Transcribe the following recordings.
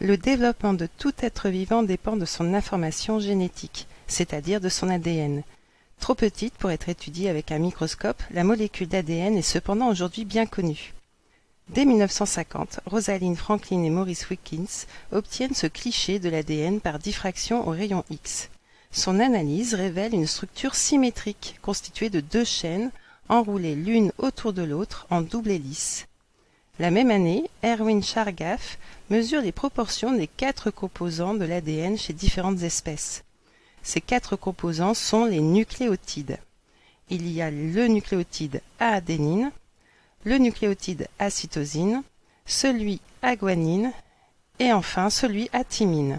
Le développement de tout être vivant dépend de son information génétique, c'est-à-dire de son ADN. Trop petite pour être étudiée avec un microscope, la molécule d'ADN est cependant aujourd'hui bien connue. Dès 1950, Rosalind Franklin et Maurice Wilkins obtiennent ce cliché de l'ADN par diffraction au rayon X. Son analyse révèle une structure symétrique constituée de 2 chaînes enroulées l'une autour de l'autre en double hélice. La même année, Erwin Chargaff mesure les proportions des 4 composants de l'ADN chez différentes espèces. Ces 4 composants sont les nucléotides. Il y a le nucléotide A-adénine, le nucléotide A-cytosine, celui A-guanine et enfin celui A-thymine.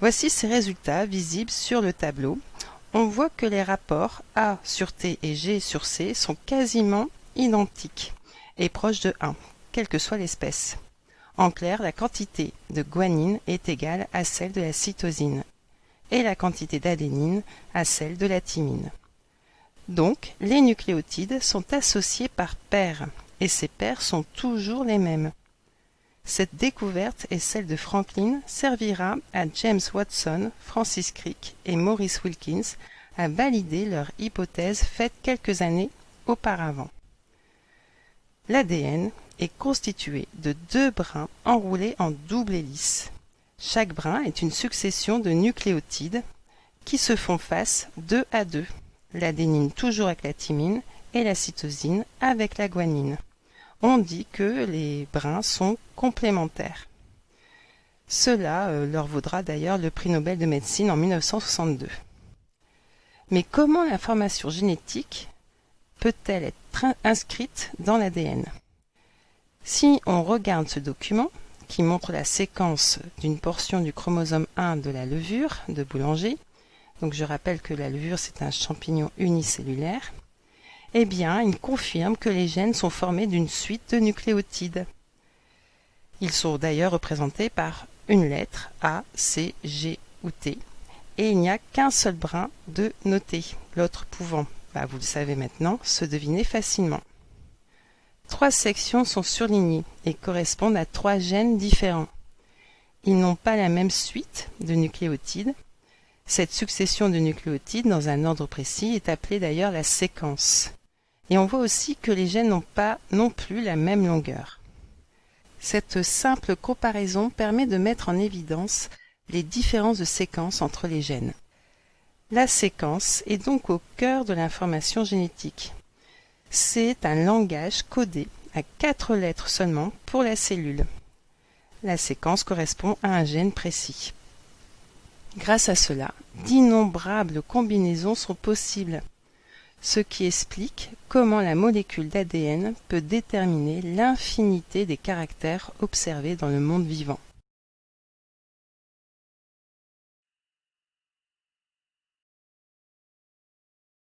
Voici ces résultats visibles sur le tableau. On voit que les rapports A sur T et G sur C sont quasiment identiques et proches de 1, quelle que soit l'espèce. En clair, la quantité de guanine est égale à celle de la cytosine et la quantité d'adénine à celle de la thymine. Donc, les nucléotides sont associés par paires, et ces paires sont toujours les mêmes. Cette découverte et celle de Franklin servira à James Watson, Francis Crick et Maurice Wilkins à valider leur hypothèse faite quelques années auparavant. L'ADN est constitué de 2 brins enroulés en double hélice. Chaque brin est une succession de nucléotides qui se font face 2 à 2. L'adénine toujours avec la thymine et la cytosine avec la guanine. On dit que les brins sont complémentaires. Cela leur vaudra d'ailleurs le prix Nobel de médecine en 1962. Mais comment l'information génétique peut-elle être inscrite dans l'ADN? Si on regarde ce document, qui montre la séquence d'une portion du chromosome 1 de la levure de Boulanger, donc je rappelle que la levure c'est un champignon unicellulaire, eh bien il confirme que les gènes sont formés d'une suite de nucléotides. Ils sont d'ailleurs représentés par une lettre A, C, G ou T, et il n'y a qu'un seul brin de noté, l'autre pouvant, vous le savez maintenant, se deviner facilement. 3 sections sont surlignées et correspondent à 3 gènes différents. Ils n'ont pas la même suite de nucléotides. Cette succession de nucléotides dans un ordre précis est appelée d'ailleurs la séquence. Et on voit aussi que les gènes n'ont pas non plus la même longueur. Cette simple comparaison permet de mettre en évidence les différences de séquence entre les gènes. La séquence est donc au cœur de l'information génétique. C'est un langage codé à 4 lettres seulement pour la cellule. La séquence correspond à un gène précis. Grâce à cela, d'innombrables combinaisons sont possibles, ce qui explique comment la molécule d'ADN peut déterminer l'infinité des caractères observés dans le monde vivant.